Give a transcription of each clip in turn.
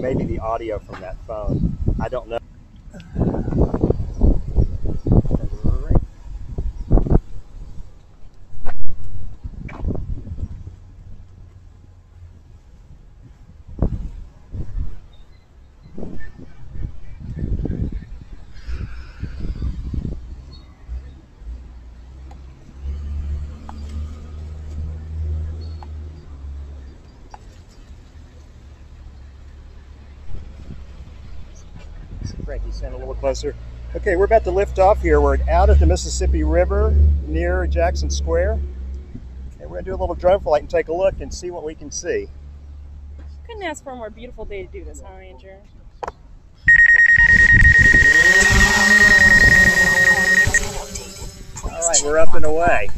maybe the audio from that phone. I don't know. Frankie, stand a little closer. Okay, we're about to lift off here. We're out at the Mississippi River near Jackson Square. And we're going to do a little drone flight and take a look and see what we can see. Couldn't ask for a more beautiful day to do this, huh, Andrew? All right, we're up and away.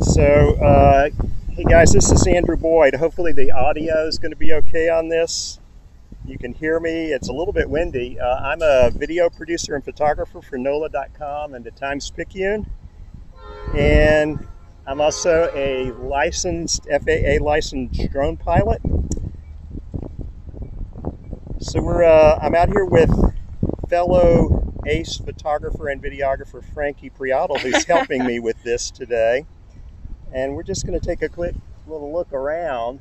So, hey guys, this is Andrew Boyd. Hopefully the audio is going to be okay on this. You can hear me. It's a little bit windy. I'm a video producer and photographer for NOLA.com and the Times-Picayune. And I'm also a FAA licensed drone pilot. So I'm out here with fellow ace photographer and videographer Frankie Priatel, who's helping me with this today. And we're just going to take a quick little look around.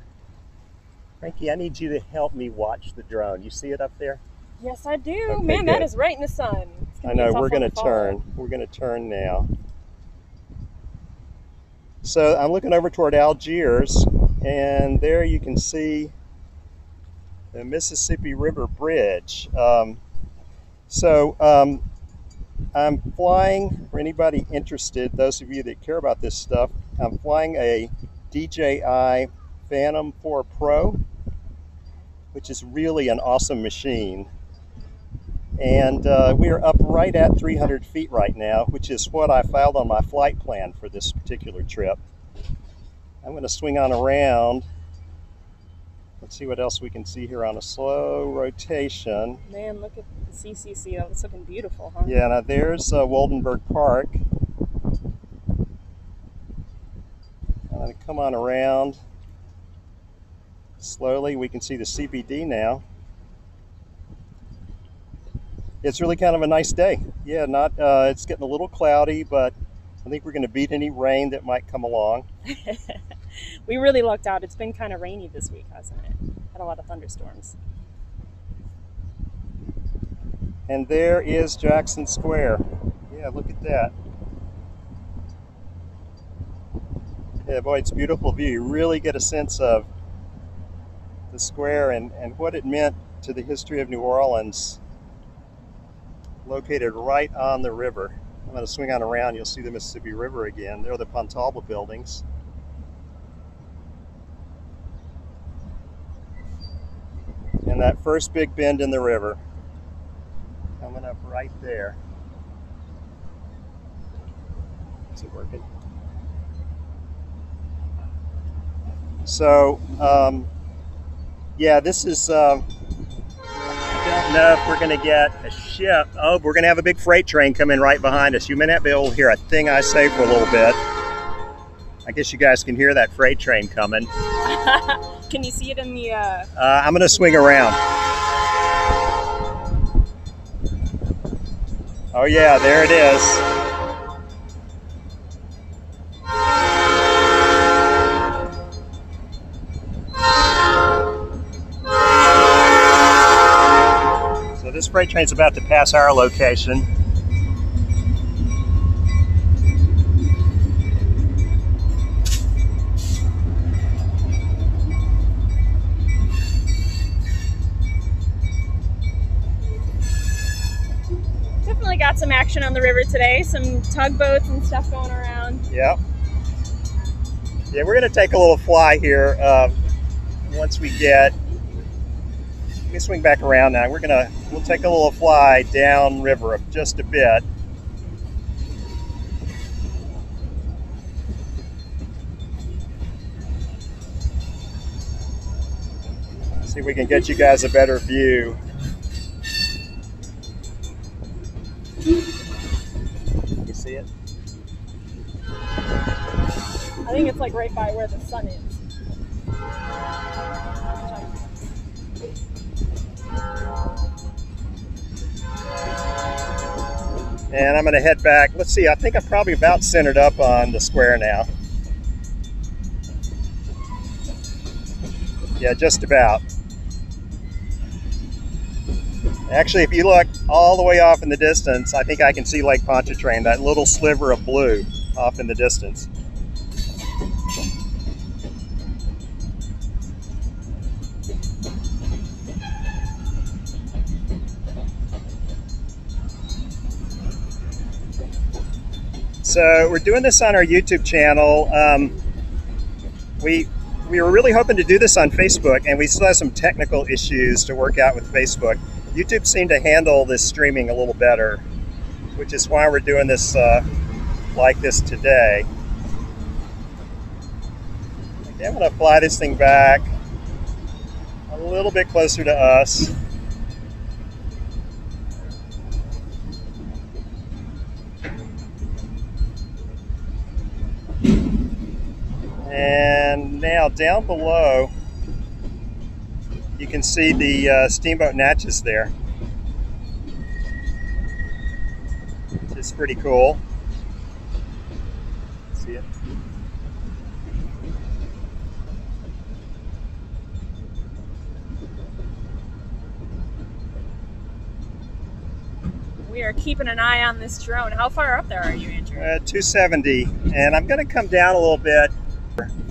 Frankie, I need you to help me watch the drone. You see it up there? Yes, I do. Okay, man, good. That is right in the sun. I know, we're going to turn. We're going to turn now. So I'm looking over toward Algiers, and there you can see the Mississippi River Bridge. I'm flying, for anybody interested, those of you that care about this stuff, I'm flying a DJI Phantom 4 Pro, which is really an awesome machine. And we are up right at 300 feet right now, which is what I filed on my flight plan for this particular trip. I'm going to swing on around. Let's see what else we can see here on a slow rotation. Man, look at the CCC. That's looking beautiful, huh? Yeah, now there's Woldenberg Park. I'm going to come on around. Slowly, we can see the CBD now. It's really kind of a nice day. Yeah, it's getting a little cloudy, but I think we're going to beat any rain that might come along. We really lucked out. It's been kind of rainy this week, hasn't it? Had a lot of thunderstorms. And there is Jackson Square. Yeah, look at that. Yeah, boy, it's a beautiful view. You really get a sense of the square and what it meant to the history of New Orleans, located right on the river. I'm going to swing on around. You'll see the Mississippi River again. There are the Pontalba buildings. And that first big bend in the river coming up right there. Is it working? So, yeah, this is, I don't know if we're going to get a ship. Oh, we're going to have a big freight train coming right behind us. You may not be able to hear a thing I say for a little bit. I guess you guys can hear that freight train coming. Can you see it in the... I'm going to swing around. Oh yeah, there it is. So this freight train's about to pass our location. Definitely got some action on the river today, some tugboats and stuff going around. Yep. Yeah, we're going to take a little fly here once we get... Let me swing back around now. We'll take a little fly down river just a bit. See if we can get you guys a better view. You see it? I think it's like right by where the sun is. And I'm going to head back. Let's see, I think I'm probably about centered up on the square now. Yeah, just about. Actually, if you look all the way off in the distance, I think I can see Lake Pontchartrain, that little sliver of blue off in the distance. So we're doing this on our YouTube channel. We were really hoping to do this on Facebook, and we still have some technical issues to work out with Facebook. YouTube seemed to handle this streaming a little better, which is why we're doing this like this today. Okay, I'm going to fly this thing back a little bit closer to us. And now down below, you can see the Steamboat Natchez there, which is pretty cool. See it? We are keeping an eye on this drone. How far up there are you, Andrew? 270, and I'm going to come down a little bit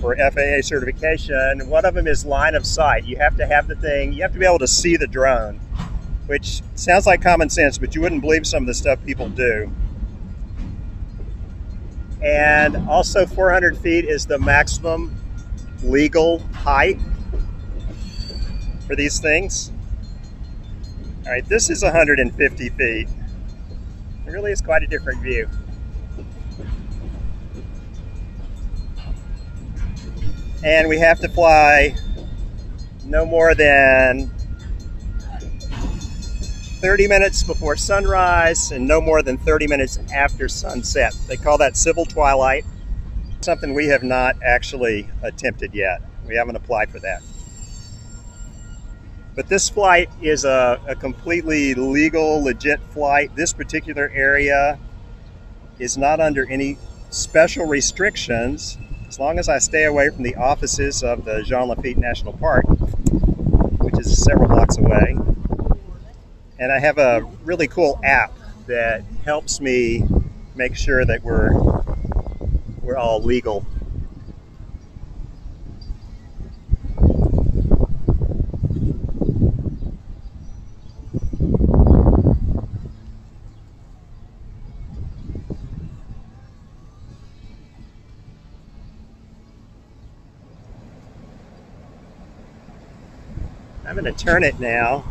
for FAA certification. One of them is line of sight. You have to have the thing, you have to be able to see the drone, which sounds like common sense, but you wouldn't believe some of the stuff people do. And also 400 feet is the maximum legal height for these things. All right, this is 150 feet. It really is quite a different view. And we have to fly no more than 30 minutes before sunrise and no more than 30 minutes after sunset. They call that civil twilight. Something we have not actually attempted yet. We haven't applied for that. But this flight is a completely legal, legit flight. This particular area is not under any special restrictions, as long as I stay away from the offices of the Jean Lafitte National Park, which is several blocks away. And I have a really cool app that helps me make sure that we're all legal. I'm going to turn it now.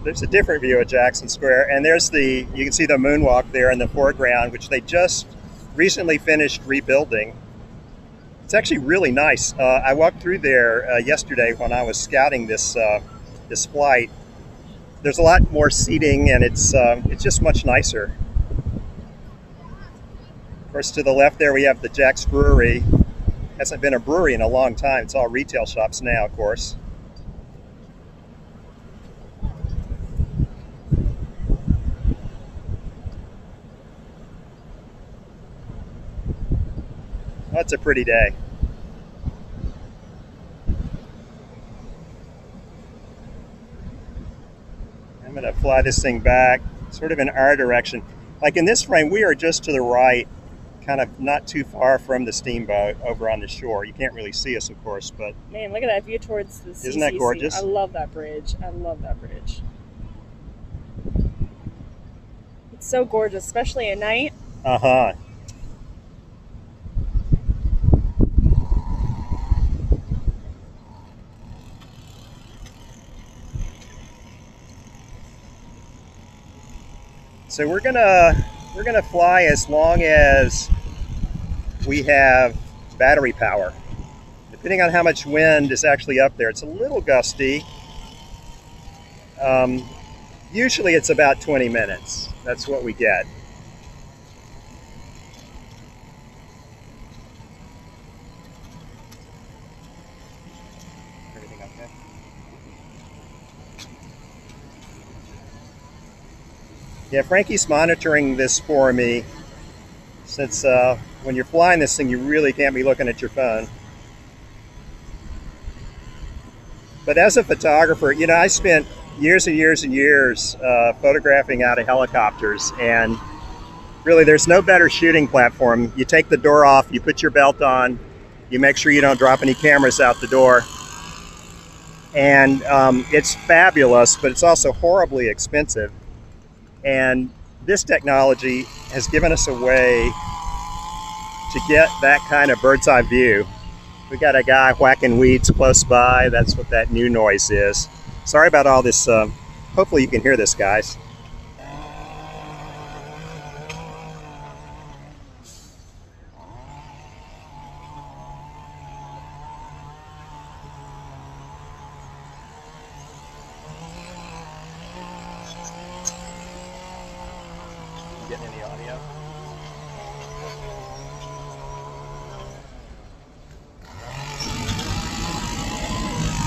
There's a different view of Jackson Square, and you can see the moonwalk there in the foreground, which they just recently finished rebuilding. It's actually really nice. I walked through there yesterday when I was scouting this flight. There's a lot more seating, and it's just much nicer. Of course, to the left there we have the Jack's Brewery. Hasn't been a brewery in a long time. It's all retail shops now, of course. That's a pretty day. I'm going to fly this thing back, sort of in our direction. Like in this frame, we are just to the right, kind of not too far from the Steamboat over on the shore. You can't really see us, of course, but... Man, look at that view towards the CCC. Isn't that gorgeous? I love that bridge. I love that bridge. It's so gorgeous, especially at night. Uh-huh. So we're gonna fly as long as we have battery power. Depending on how much wind is actually up there, it's a little gusty. Usually it's about 20 minutes. That's what we get. Yeah, Frankie's monitoring this for me since when you're flying this thing, you really can't be looking at your phone. But as a photographer, you know, I spent years and years and years photographing out of helicopters, and really there's no better shooting platform. You take the door off, you put your belt on, you make sure you don't drop any cameras out the door, and it's fabulous, but it's also horribly expensive. And this technology has given us a way to get that kind of bird's eye view. We got a guy whacking weeds close by. That's what that new noise is. Sorry about all this. Hopefully you can hear this, guys. You getting any audio?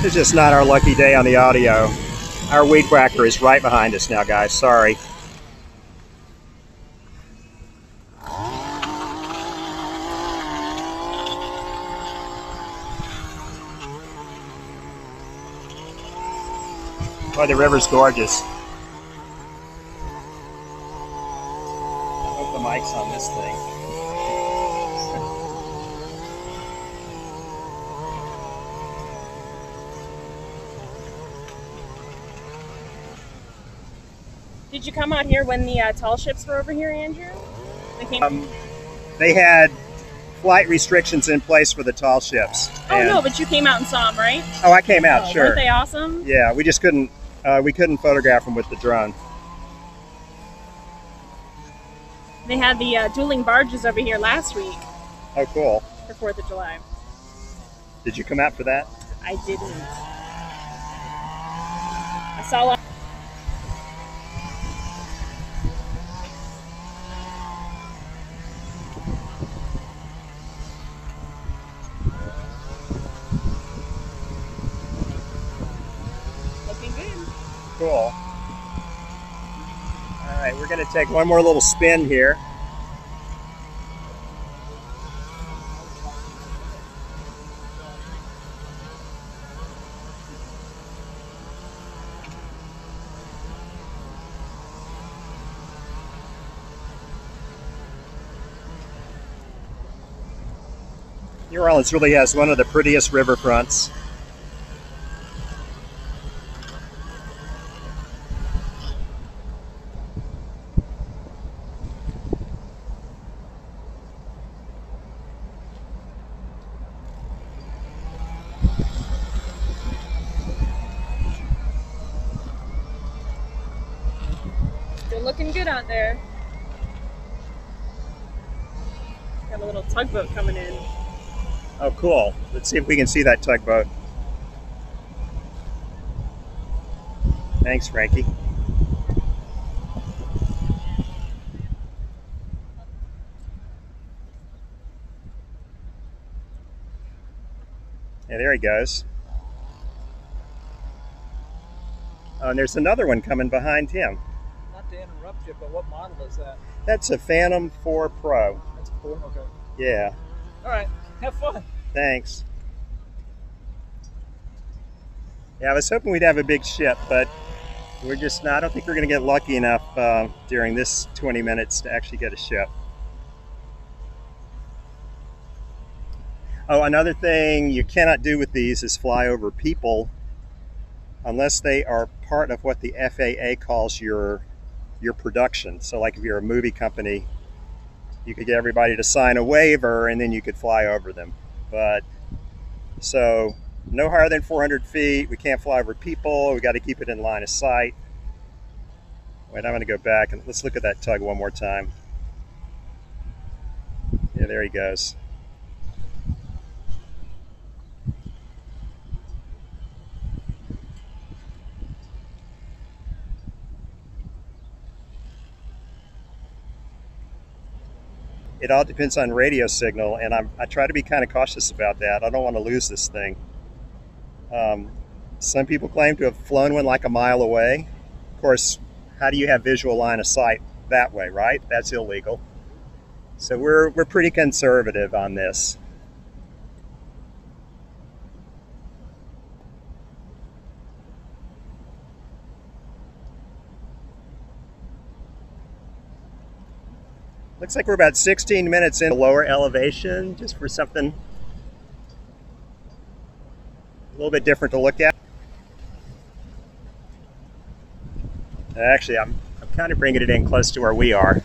It's just not our lucky day on the audio. Our weed whacker is right behind us now, guys. Sorry. Boy, the river's gorgeous. I hope the mic's on this thing. Did you come out here when the tall ships were over here, Andrew? They had flight restrictions in place for the tall ships. Oh no, but you came out and saw them, right? Oh, I came out, sure. Weren't they awesome? Yeah, we just couldn't photograph them with the drone. They had the dueling barges over here last week. Oh, cool. For 4th of July. Did you come out for that? I didn't. I saw. Looking good. Cool. All right, we're going to take one more little spin here. New Orleans really has one of the prettiest riverfronts. Still looking good out there. Got a little tugboat coming in. Oh, cool. Let's see if we can see that tugboat. Thanks, Frankie. Yeah, there he goes. Oh, and there's another one coming behind him. Not to interrupt you, but what model is that? That's a Phantom 4 Pro. That's a 4? Okay. Yeah. All right. Have fun. Thanks. Yeah, I was hoping we'd have a big ship, but we're just not. I don't think we're going to get lucky enough during this 20 minutes to actually get a ship. Oh, another thing you cannot do with these is fly over people unless they are part of what the FAA calls your production. So like if you're a movie company, you could get everybody to sign a waiver and then you could fly over them. But so no higher than 400 feet. We can't fly over people. We got to keep it in line of sight. Wait, I'm going to go back and let's look at that tug one more time. Yeah, there he goes. It all depends on radio signal, and I try to be kind of cautious about that. I don't want to lose this thing. Some people claim to have flown one like a mile away. Of course, how do you have visual line of sight that way, right? That's illegal. So we're pretty conservative on this. Looks like we're about 16 minutes in lower elevation, just for something a little bit different to look at. Actually, I'm kind of bringing it in close to where we are.